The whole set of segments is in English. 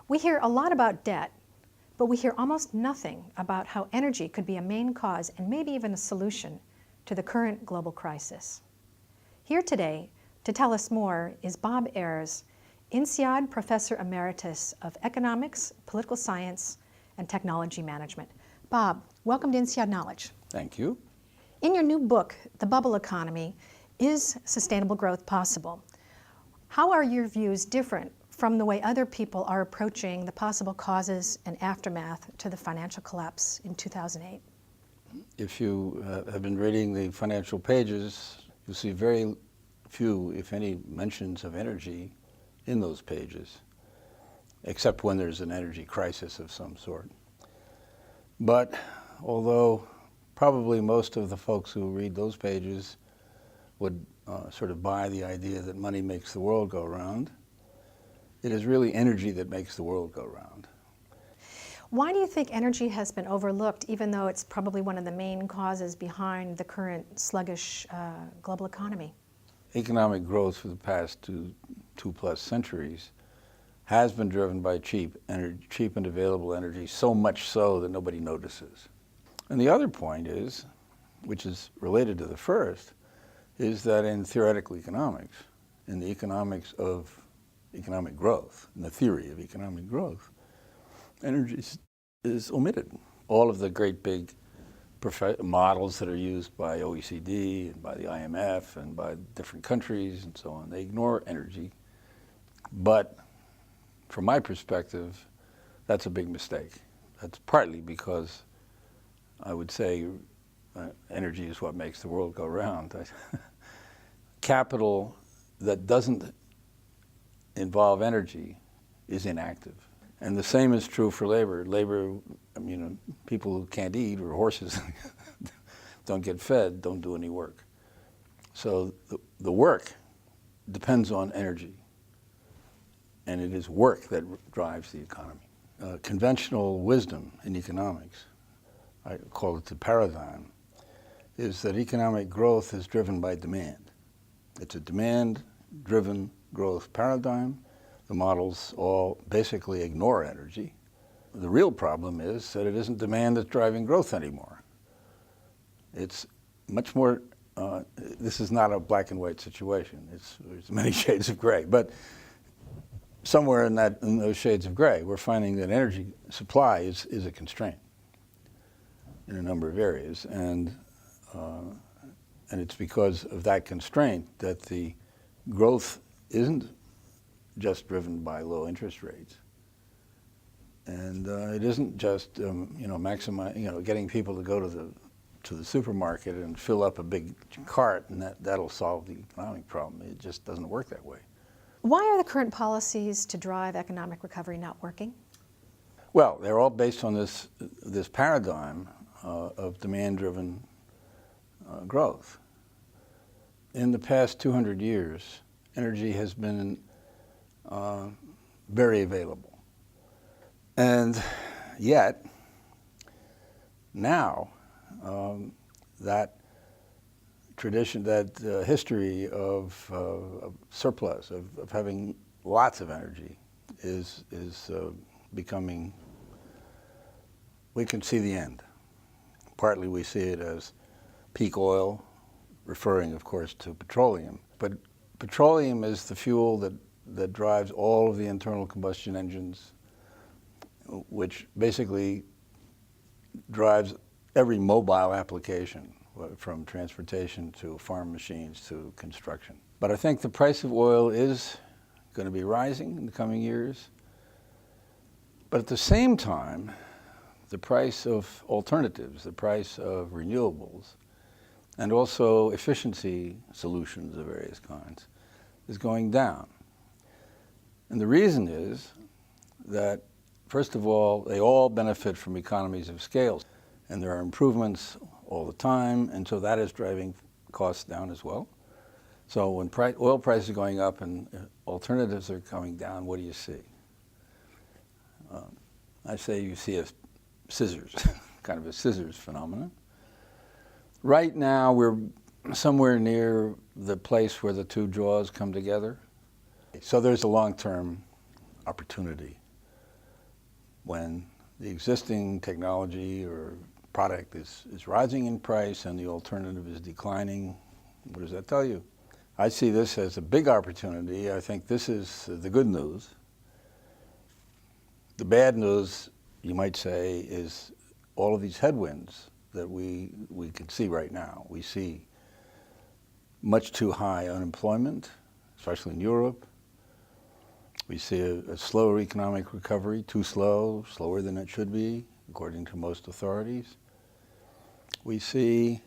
We hear a lot about debt, but we hear almost nothing about how energy could be a main cause and maybe even a solution to the current global crisis. Here today to tell us more is Bob Ayres, INSEAD Professor Emeritus of Economics, Political Science, and Technology Management. Bob, welcome to INSEAD Knowledge. Thank you. In your new book, The Bubble Economy, Is Sustainable Growth Possible? How are your views different from the way other people are approaching the possible causes and aftermath to the financial collapse in 2008? If you have been reading the financial pages, you'll see very few, if any, mentions of energy in those pages, except when there's an energy crisis of some sort. But although probably most of the folks who read those pages would sort of buy the idea that money makes the world go round, it is really energy that makes the world go round. Why do you think energy has been overlooked, even though it's probably one of the main causes behind the current sluggish global economy? Economic growth for the past two plus centuries has been driven by cheap and available energy, so much so that nobody notices. And the other point is, which is related to the first, is that in theoretical economics, in the economics of economic growth, in the theory of economic growth, energy is omitted. All of the great big models that are used by OECD and by the IMF and by different countries and so on, they ignore energy. But from my perspective, that's a big mistake. That's partly because I would say energy is what makes the world go round. Capital that doesn't involve energy is inactive. And the same is true for labor. Labor, people who can't eat, or horses don't get fed, don't do any work. So the work depends on energy. And it is work that drives the economy. Conventional wisdom in economics, I call it the paradigm, is that economic growth is driven by demand. It's a demand-driven growth paradigm. The models all basically ignore energy. The real problem is that it isn't demand that's driving growth anymore. It's much more, this is not a black and white situation. There's many shades of gray. But somewhere in those shades of gray, we're finding that energy supply is a constraint in a number of areas. And it's because of that constraint that the growth isn't just driven by low interest rates. And it isn't just getting people to go to the supermarket and fill up a big cart and that'll solve the economic problem. It just doesn't work that way. Why are the current policies to drive economic recovery not working? Well, they're all based on this paradigm of demand-driven growth. In the past 200 years, energy has been very available. And yet, now, that tradition, that history of surplus, of having lots of energy is becoming, we can see the end. Partly we see it as peak oil, referring, of course, to petroleum. But petroleum is the fuel that drives all of the internal combustion engines, which basically drives every mobile application, from transportation to farm machines to construction. But I think the price of oil is going to be rising in the coming years. But at the same time, the price of alternatives, the price of renewables, and also efficiency solutions of various kinds is going down. And the reason is that, first of all, they all benefit from economies of scale. And there are improvements all the time, and so that is driving costs down as well. So when oil prices are going up and alternatives are coming down, what do you see? I say you see a scissors, kind of a scissors phenomenon. Right now, we're somewhere near the place where the two jaws come together. So there's a long-term opportunity when the existing technology or product is rising in price and the alternative is declining. What does that tell you? I see this as a big opportunity. I think this is the good news. The bad news, you might say, is all of these headwinds that we can see right now. We see much too high unemployment, especially in Europe. We see a slower economic recovery, too slow, slower than it should be, according to most authorities. We see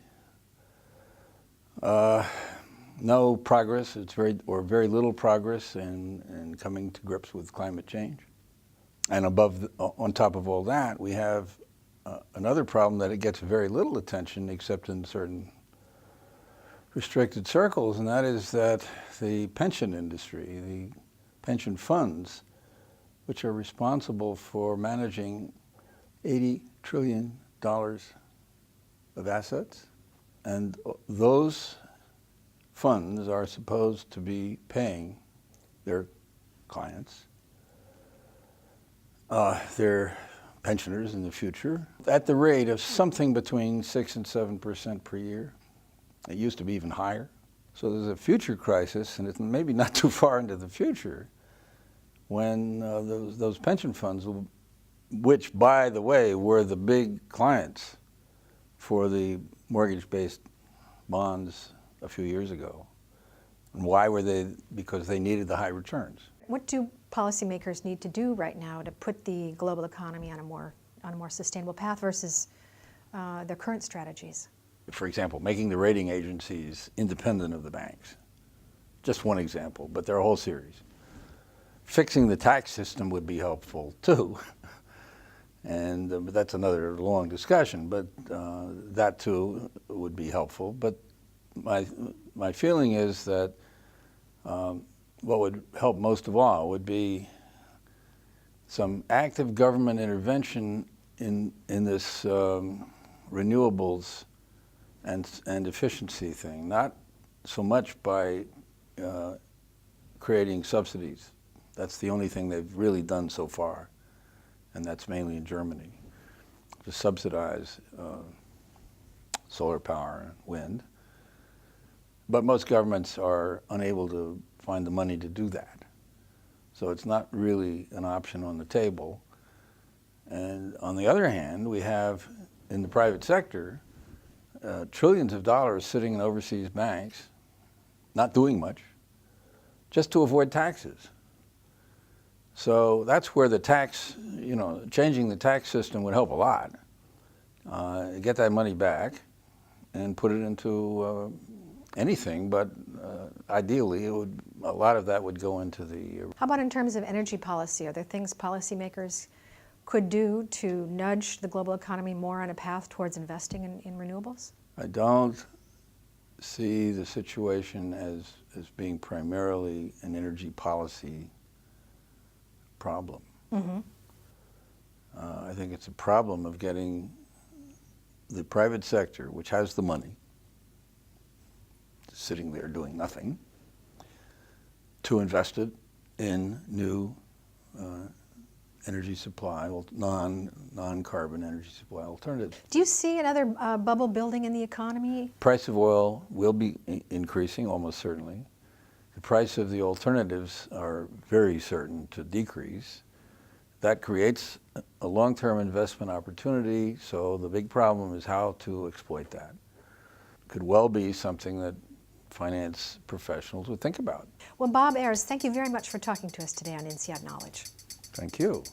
no progress, very little progress in coming to grips with climate change. And on top of all that, we have another problem that it gets very little attention except in certain restricted circles, and that is that the pension industry, the pension funds, which are responsible for managing $80 trillion of assets, and those funds are supposed to be paying their clients, their pensioners in the future, at the rate of something between 6 and 7% per year. It used to be even higher. So there's a future crisis, and it's maybe not too far into the future, when those pension funds, which, by the way, were the big clients for the mortgage-based bonds a few years ago. And why were they? Because they needed the high returns. What do policymakers need to do right now to put the global economy on a more sustainable path versus their current strategies? For example, making the rating agencies independent of the banks. Just one example, but there are a whole series. Fixing the tax system would be helpful too. And but that's another long discussion, but that too would be helpful. But my feeling is that what would help most of all would be some active government intervention in this renewables and efficiency thing, not so much by creating subsidies. That's the only thing they've really done so far, and that's mainly in Germany, to subsidize solar power and wind. But most governments are unable to find the money to do that. So it's not really an option on the table. And on the other hand, we have in the private sector trillions of dollars sitting in overseas banks, not doing much, just to avoid taxes. So that's where the tax, changing the tax system would help a lot. Get that money back and put it into anything, but ideally a lot of that would go into the... How about in terms of energy policy? Are there things policymakers could do to nudge the global economy more on a path towards investing in renewables? I don't see the situation as being primarily an energy policy problem. Mm-hmm. I think it's a problem of getting the private sector, which has the money, sitting there doing nothing, to invest it in new energy supply, non-carbon energy supply alternatives. Do you see another bubble building in the economy? Price of oil will be increasing, almost certainly. The price of the alternatives are very certain to decrease. That creates a long-term investment opportunity, so the big problem is how to exploit that. Could well be something that finance professionals would think about. Well, Bob Ayres, thank you very much for talking to us today on INSEAD Knowledge. Thank you.